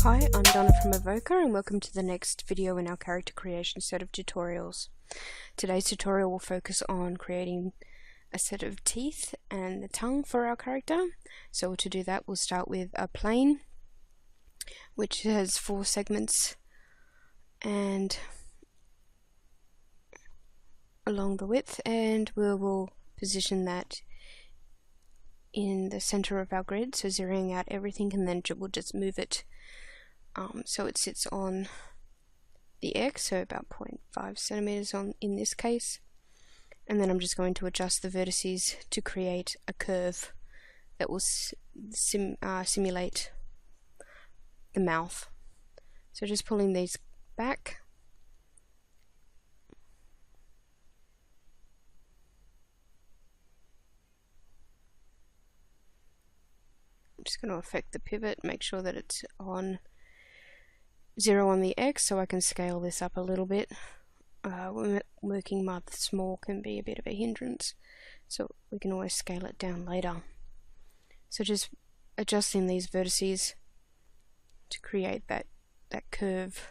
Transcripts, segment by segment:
Hi, I'm Donna from Evoker and welcome to the next video in our character creation set of tutorials. Today's tutorial will focus on creating a set of teeth and the tongue for our character. So to do that, we'll start with a plane which has 4 segments and along the width, and we will position that in the center of our grid, so zeroing out everything, and then we'll just move it so it sits on the X, so about 0.5 centimeters on in this case. And then I'm just going to adjust the vertices to create a curve that will simulate the mouth. So just pulling these back. I'm just going to affect the pivot, make sure that it's on 0 on the X so I can scale this up a little bit. When working with small can be a bit of a hindrance, so we can always scale it down later. So just adjusting these vertices to create that curve.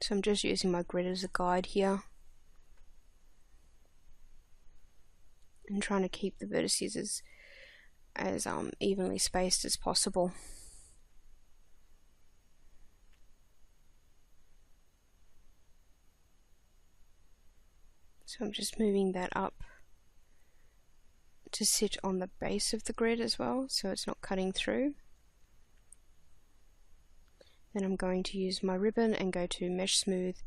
So I'm just using my grid as a guide here and trying to keep the vertices as evenly spaced as possible. So I'm just moving that up to sit on the base of the grid as well, so it's not cutting through. Then I'm going to use my ribbon and go to Mesh Smooth,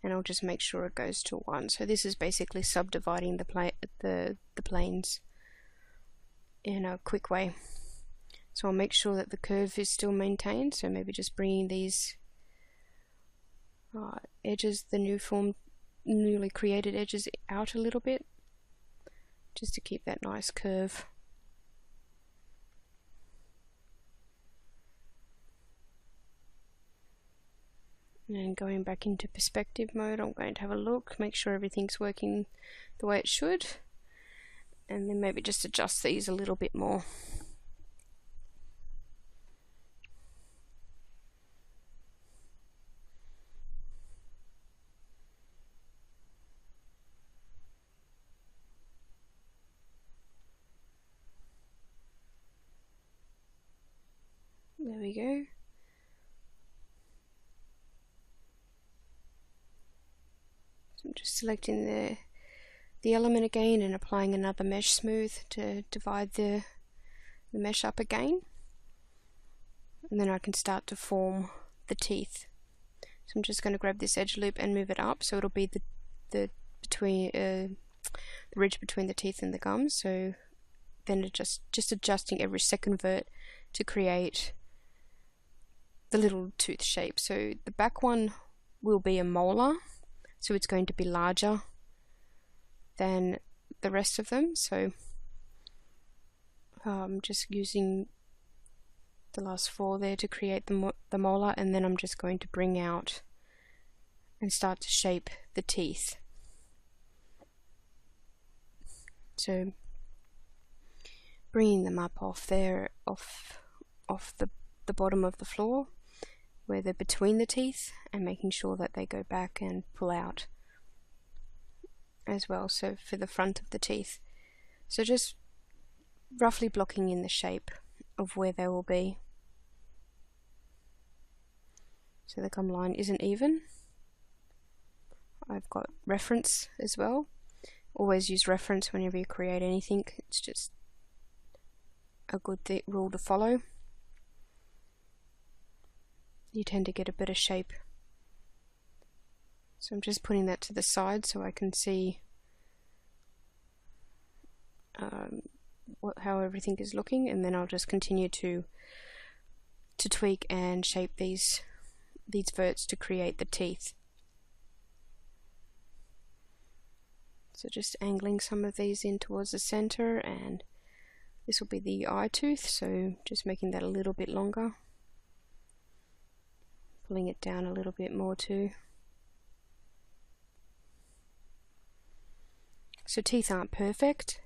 and I'll just make sure it goes to 1. So this is basically subdividing the planes in a quick way. So I'll make sure that the curve is still maintained, so maybe just bringing these edges, the newly created edges, out a little bit, just to keep that nice curve. And going back into perspective mode, I'm going to have a look, make sure everything's working the way it should, and then maybe just adjust these a little bit more. There we go. So I'm just selecting the element again and applying another Mesh Smooth to divide the mesh up again. And then I can start to form the teeth. So I'm just going to grab this edge loop and move it up, so it'll be the ridge between the teeth and the gums. So then just adjusting every second vert to create the little tooth shape. So the back one will be a molar, so it's going to be larger than the rest of them. So I'm just using the last 4 there to create the molar, and then I'm just going to bring out and start to shape the teeth. So bringing them up off there, off the bottom of the floor where they're between the teeth, and making sure that they go back and pull out as well, so for the front of the teeth. So just roughly blocking in the shape of where they will be. So the gum line isn't even. I've got reference as well. Always use reference whenever you create anything. It's just a good rule to follow. You tend to get a better shape. So I'm just putting that to the side so I can see how everything is looking, and then I'll just continue to tweak and shape these verts to create the teeth. So just angling some of these in towards the center, and this will be the eye tooth, so just making that a little bit longer. Pulling it down a little bit more too. So teeth aren't perfect.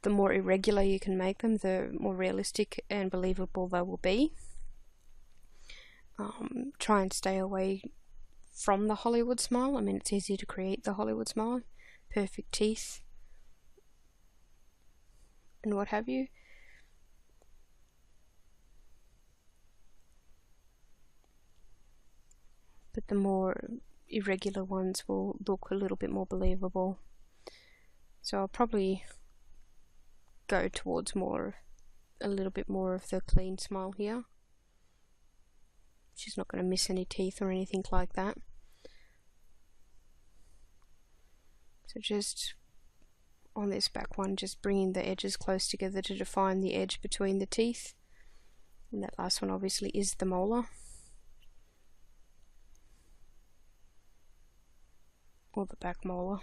the more irregular you can make them, the more realistic and believable they will be. Try and stay away from the Hollywood smile. I mean, it's easy to create the Hollywood smile, perfect teeth and what have you. But the more irregular ones will look a little bit more believable. So I'll probably go towards a little bit more of the clean smile here. She's not going to miss any teeth or anything like that. So just on this back one, just bringing the edges close together to define the edge between the teeth. And that last one obviously is the molar, or the back molar.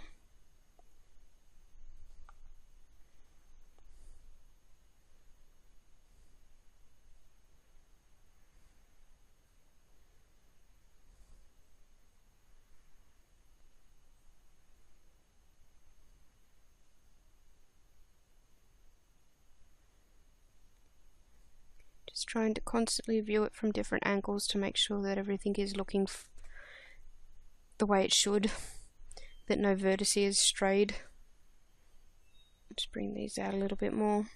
Just trying to constantly view it from different angles to make sure that everything is looking the way it should, that no vertex is strayed. Just bring these out a little bit more.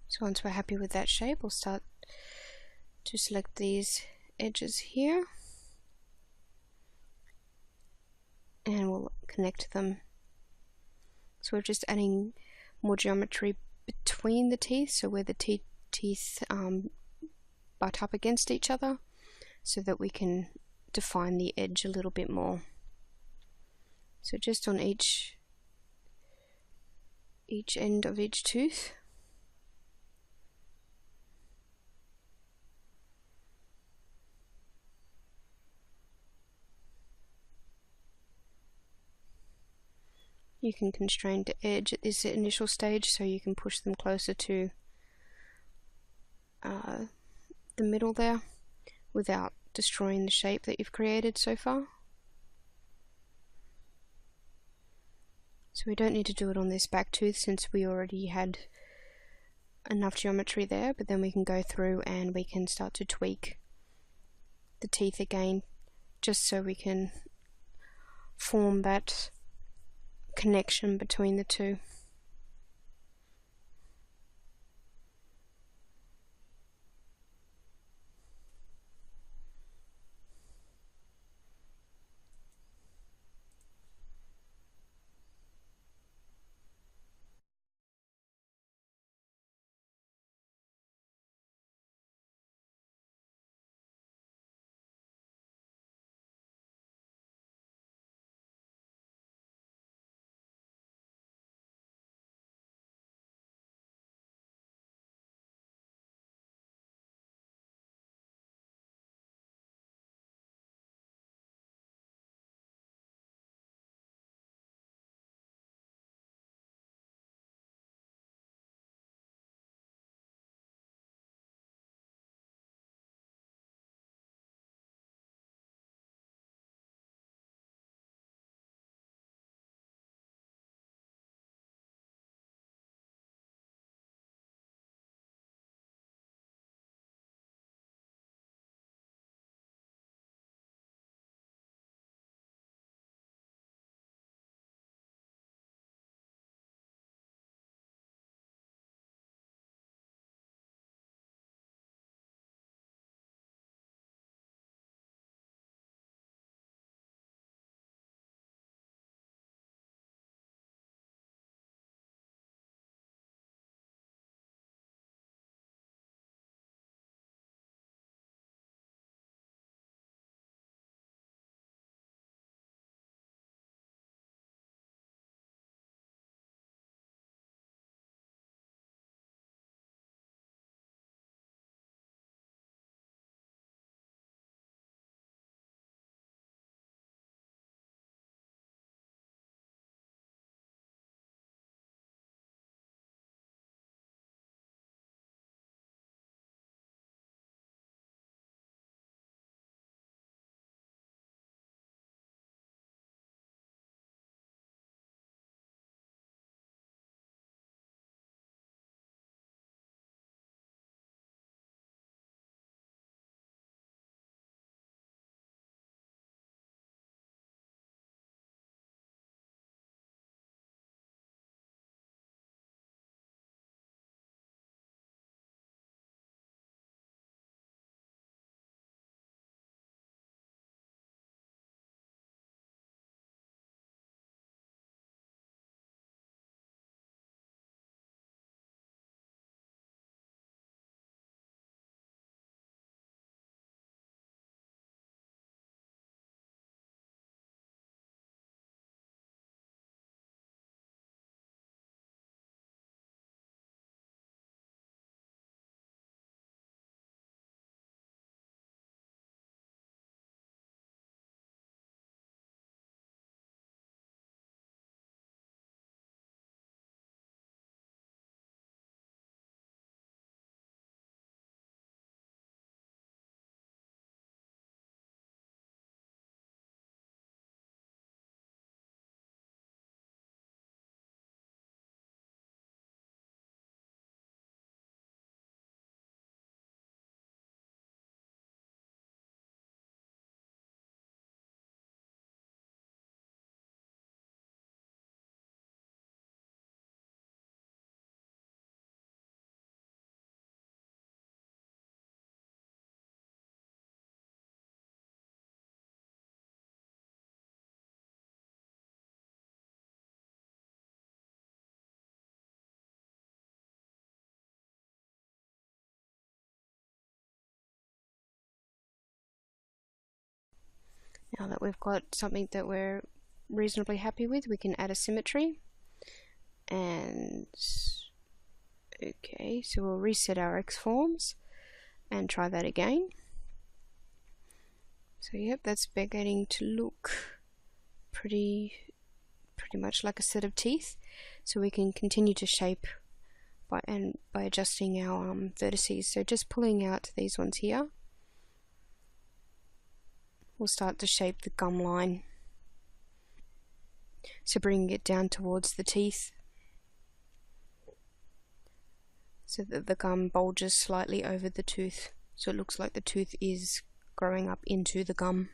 So once we're happy with that shape, we'll start to select these edges here, and we'll connect them. So we're just adding more geometry between the teeth, so where the teeth butt up against each other, so that we can define the edge a little bit more. So just on each end of each tooth. You can constrain the edge at this initial stage, so you can push them closer to the middle there without destroying the shape that you've created so far. So we don't need to do it on this back tooth since we already had enough geometry there, but then we can go through and we can start to tweak the teeth again, just so we can form that connection between the two. Now that we've got something that we're reasonably happy with, we can add a symmetry. And okay, so we'll reset our X forms and try that again. So yep, that's beginning to look pretty much like a set of teeth. So we can continue to shape by adjusting our vertices. So just pulling out these ones here, we'll start to shape the gum line. So bringing it down towards the teeth, so that the gum bulges slightly over the tooth, so it looks like the tooth is growing up into the gum.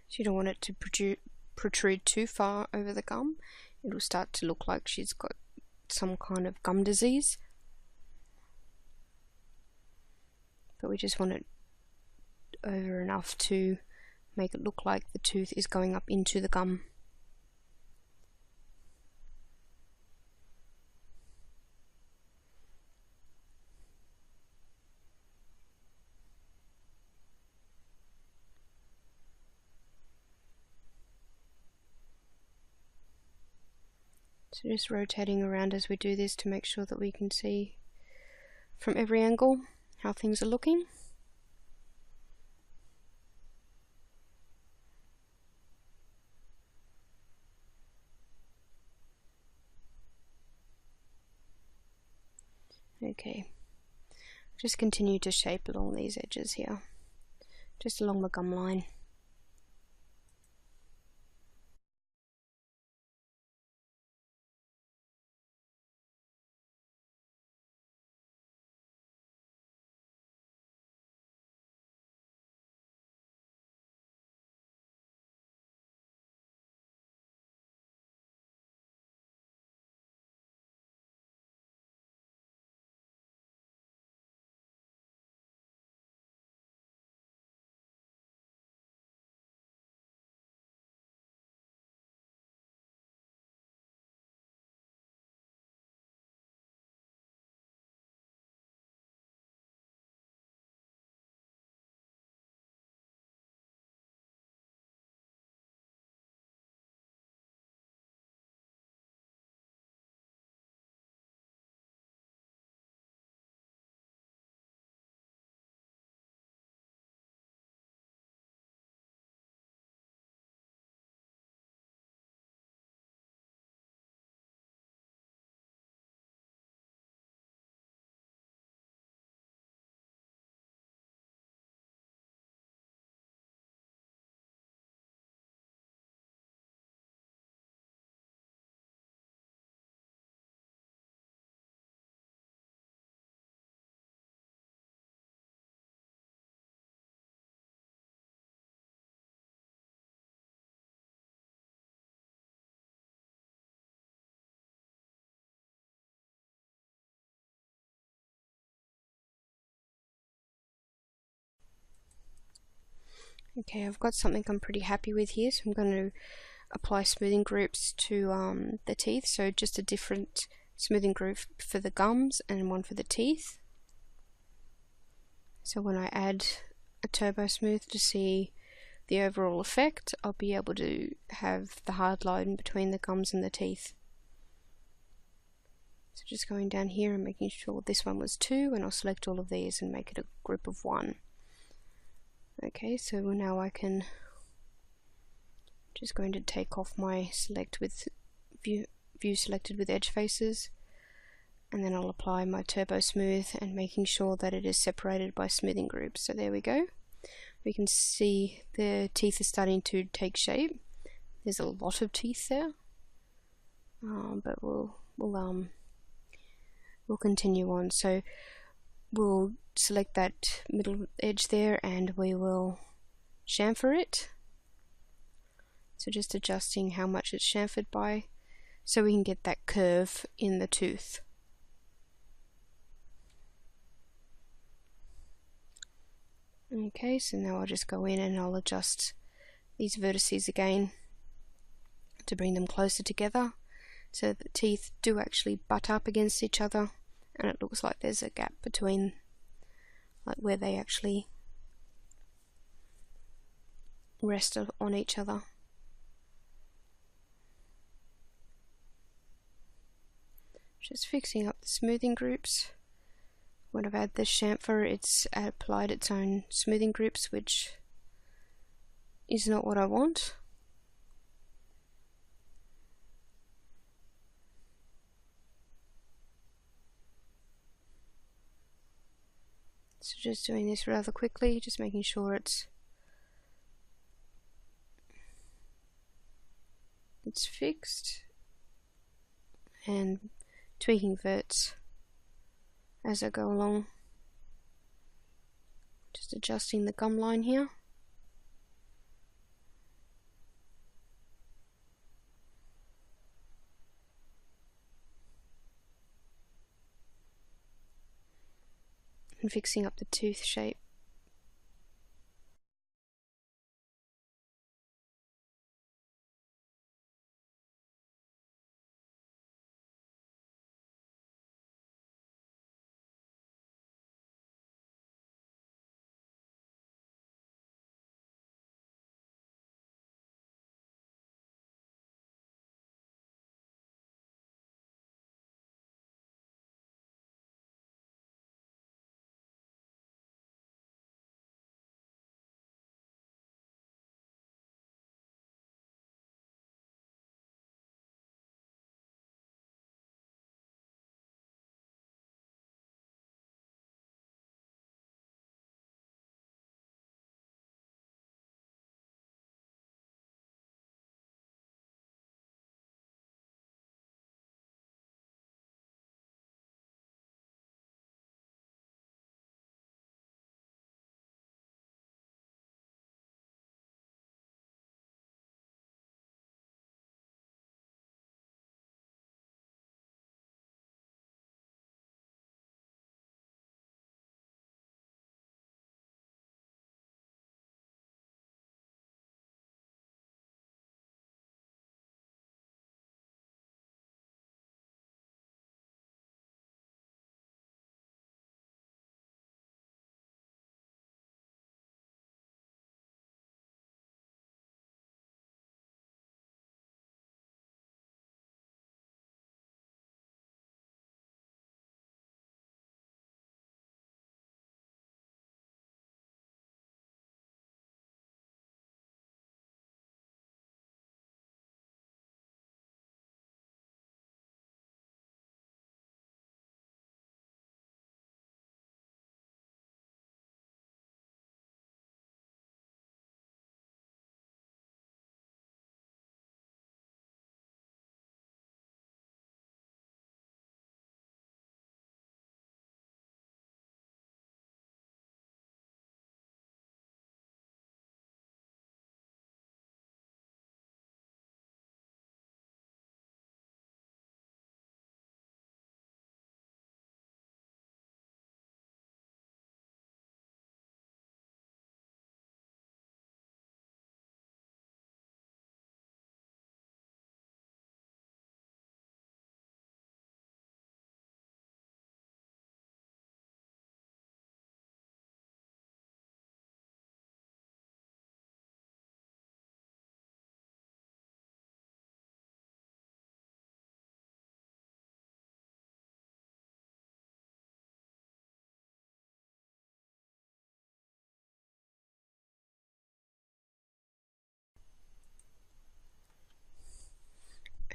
So you don't want it to protrude too far over the gum. It will start to look like she's got some kind of gum disease. But we just want it over enough to make it look like the tooth is going up into the gum. So just rotating around as we do this to make sure that we can see from every angle how things are looking. Okay, just continue to shape along these edges here, just along the gum line. Okay, I've got something I'm pretty happy with here, so I'm going to apply smoothing groups to the teeth. So just a different smoothing group for the gums and one for the teeth. So when I add a turbo smooth to see the overall effect, I'll be able to have the hard line between the gums and the teeth. So just going down here and making sure this one was 2, and I'll select all of these and make it a group of 1. Okay, so now I can just going to take off my select with view selected with edge faces, and then I'll apply my turbo smooth and making sure that it is separated by smoothing groups. So there we go. We can see the teeth are starting to take shape. There's a lot of teeth there, but we'll continue on. So we'll select that middle edge there and we will chamfer it. So just adjusting how much it's chamfered by so we can get that curve in the tooth. Okay, so now I'll just go in and I'll adjust these vertices again to bring them closer together so that the teeth do actually butt up against each other, and it looks like there's a gap between like where they actually rest on each other. Just fixing up the smoothing groups. When I've had the chamfer, it's applied its own smoothing groups, which is not what I want. So just doing this rather quickly, just making sure it's fixed, and tweaking verts as I go along. Just adjusting the gum line here. And fixing up the tooth shape.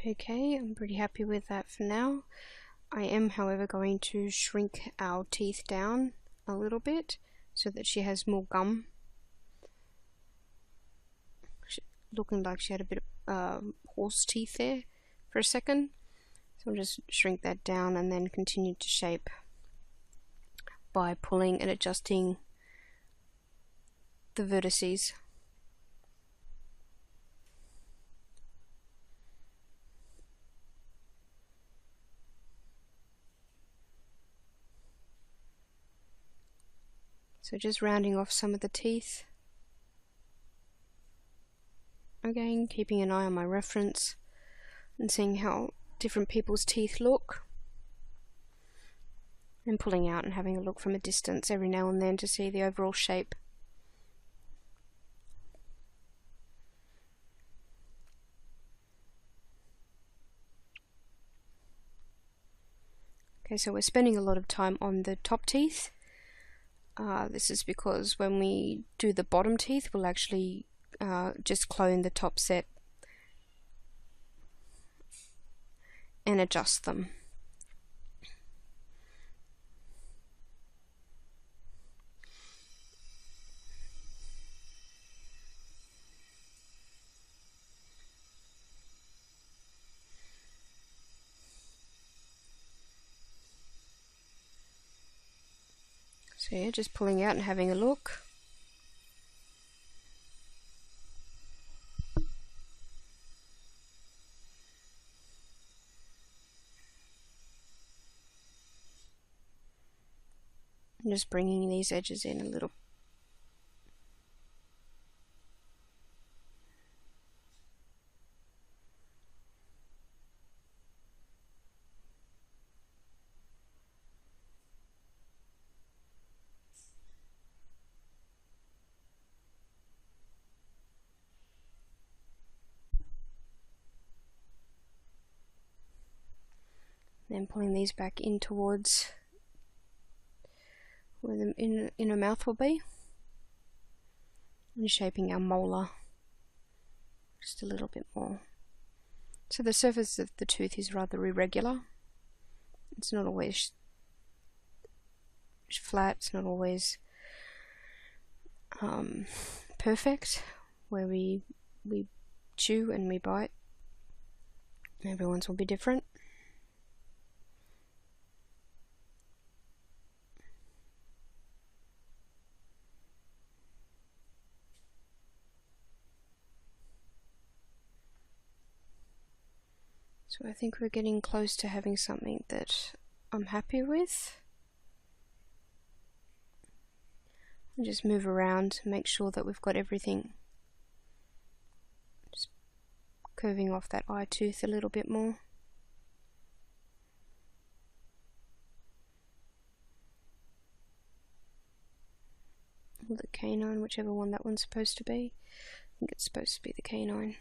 Okay, I'm pretty happy with that for now. I am, however, going to shrink our teeth down a little bit so that she has more gum. Looking like she had a bit of horse teeth there for a second. So I'll just shrink that down and then continue to shape by pulling and adjusting the vertices. So just rounding off some of the teeth. Again, keeping an eye on my reference and seeing how different people's teeth look. And pulling out and having a look from a distance every now and then to see the overall shape. Okay, so we're spending a lot of time on the top teeth. This is because when we do the bottom teeth, we'll actually just clone the top set and adjust them. So yeah, just pulling out and having a look. I'm just bringing these edges in a little. Then pulling these back in towards where the inner mouth will be. And shaping our molar just a little bit more. So the surface of the tooth is rather irregular. It's not always flat, it's not always perfect, where we chew and we bite. Everyone's will be different. So I think we're getting close to having something that I'm happy with. And just move around and make sure that we've got everything. Just curving off that eye tooth a little bit more. Or the canine, whichever one that one's supposed to be. I think it's supposed to be the canine.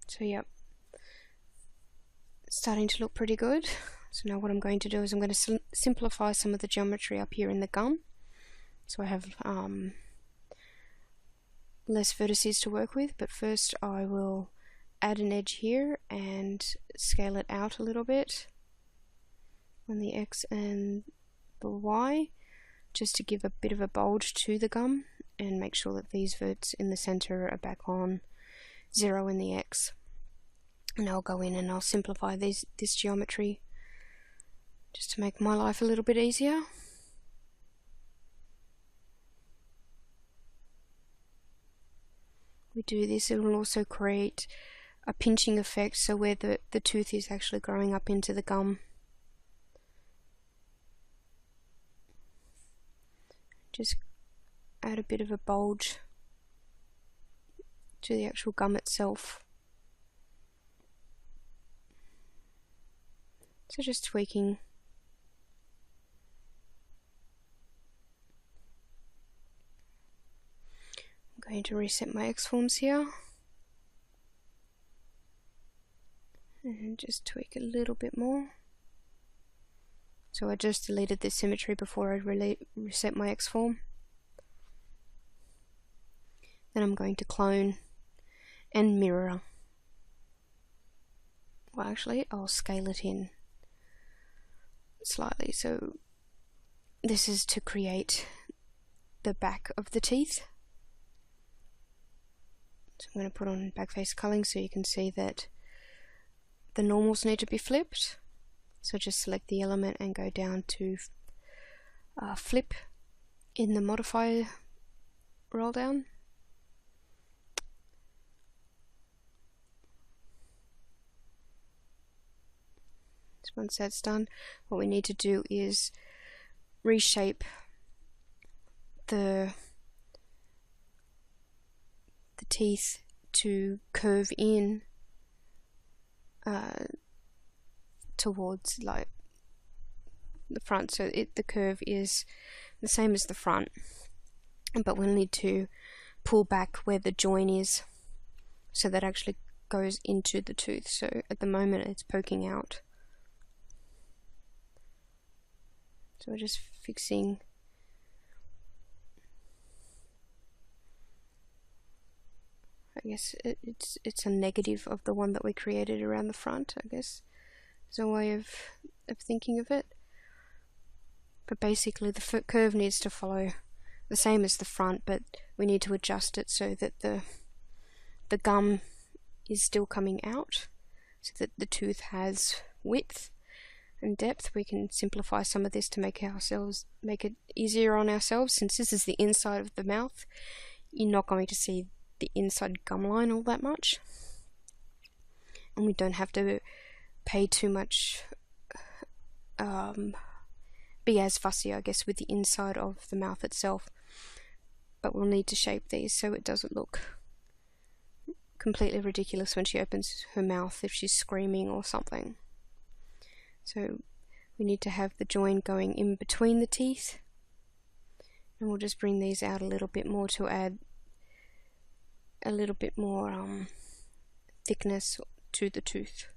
So yep, it's starting to look pretty good. So now what I'm going to do is I'm going to simplify some of the geometry up here in the gum. So I have less vertices to work with, but first I will add an edge here and scale it out a little bit on the X and the Y, just to give a bit of a bulge to the gum and make sure that these verts in the center are back on 0 in the X. And I'll go in and I'll simplify this geometry just to make my life a little bit easier. We do this, it will also create a pinching effect, so where the tooth is actually growing up into the gum. Just add a bit of a bulge to the actual gum itself. So just tweaking. I'm going to reset my X-forms here. And just tweak a little bit more. So I just deleted this symmetry before I reset my X-form. Then I'm going to clone and mirror. Well, actually, I'll scale it in slightly. So this is to create the back of the teeth. So I'm going to put on back face culling so you can see that the normals need to be flipped. So just select the element and go down to flip in the modifier roll down. Once that's done, what we need to do is reshape the teeth to curve in towards like the front, so the curve is the same as the front, but we'll need to pull back where the join is so that actually goes into the tooth. So at the moment it's poking out. So we're just fixing I guess it's a negative of the one that we created around the front, I guess is a way of thinking of it. But basically the curve needs to follow the same as the front, but we need to adjust it so that the gum is still coming out, so that the tooth has width and depth. We can simplify some of this to make it easier on ourselves. Since this is the inside of the mouth, you're not going to see the inside gum line all that much, and we don't have to pay too much be as fussy, I guess, with the inside of the mouth itself. But we'll need to shape these so it doesn't look completely ridiculous when she opens her mouth if she's screaming or something. So we need to have the join going in between the teeth, and we'll just bring these out a little bit more to add a little bit more thickness to the tooth.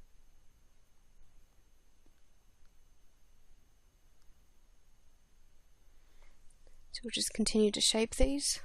So we'll just continue to shape these.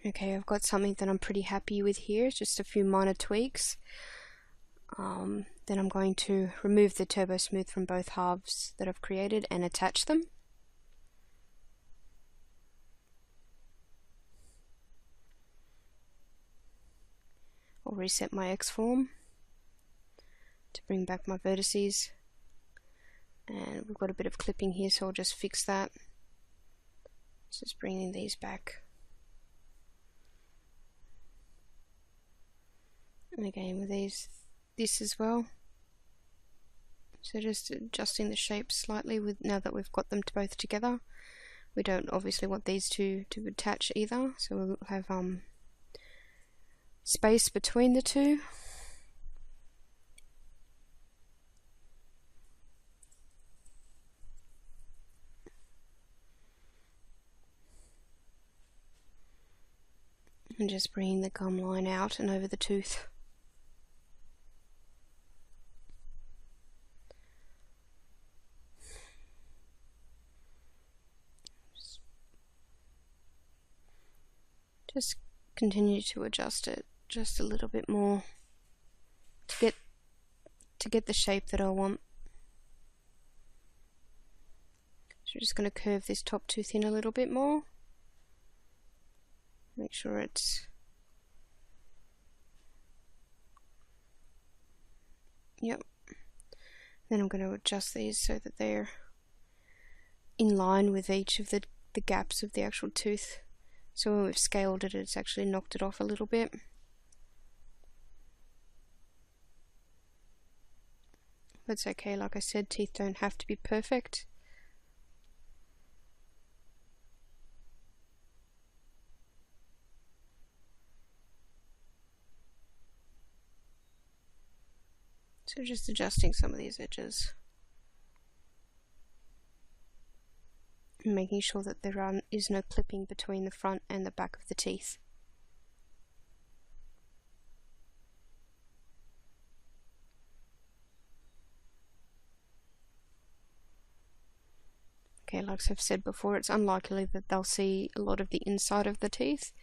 Okay, I've got something that I'm pretty happy with here, just a few minor tweaks. Then I'm going to remove the turbo smooth from both halves that I've created and attach them. I'll reset my X form to bring back my vertices, and we've got a bit of clipping here, so I'll just fix that. Just bringing these back. And again with this as well. So just adjusting the shape slightly with now that we've got them both together. We don't obviously want these two to attach either, so we'll have space between the two. And just bringing the gum line out and over the tooth. Just continue to adjust it just a little bit more to get the shape that I want. So we're just going to curve this top tooth in a little bit more. Make sure it's yep. Then I'm going to adjust these so that they're in line with each of the gaps of the actual tooth. So when we've scaled it, it's actually knocked it off a little bit. That's okay, like I said, teeth don't have to be perfect. So just adjusting some of these edges. And making sure that there is no clipping between the front and the back of the teeth. Okay, like I've said before, it's unlikely that they'll see a lot of the inside of the teeth.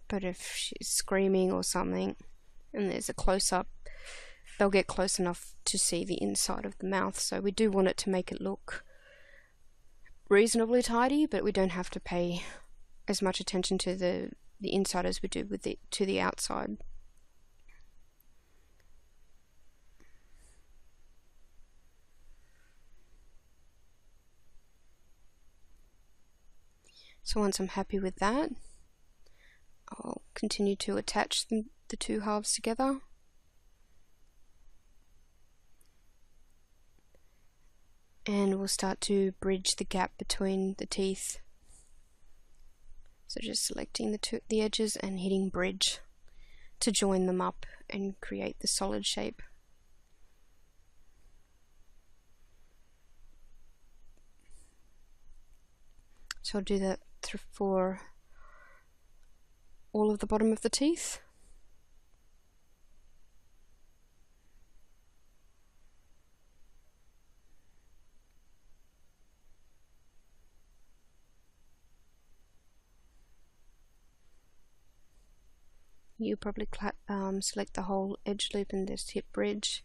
But if she's screaming or something, and there's a close-up, they'll get close enough to see the inside of the mouth. So we do want it to make it look reasonably tidy, but we don't have to pay as much attention to the inside as we do with to the outside. So once I'm happy with that, I'll continue to attach the two halves together. And we'll start to bridge the gap between the teeth. So just selecting the edges and hitting bridge to join them up and create the solid shape. So I'll do that for all of the bottom of the teeth. You probably select the whole edge loop and just hit bridge,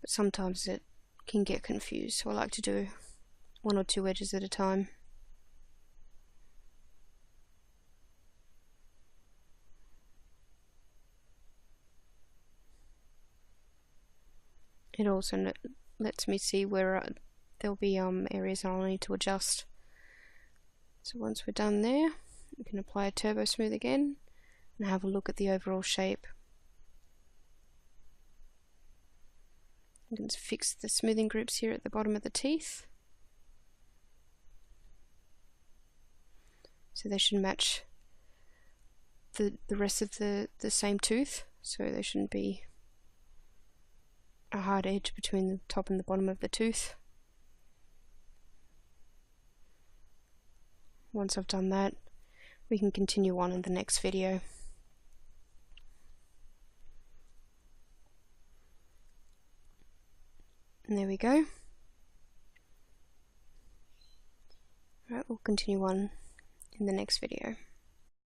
but sometimes it can get confused, so I like to do one or two edges at a time. It also lets me see where there'll be areas I'll need to adjust. So once we're done there, we can apply a turbo smooth again and have a look at the overall shape. I'm going to fix the smoothing groups here at the bottom of the teeth, so they should match the rest of the same tooth, so there shouldn't be a hard edge between the top and the bottom of the tooth. Once I've done that, we can continue on in the next video. And there we go. Alright, we'll continue on in the next video.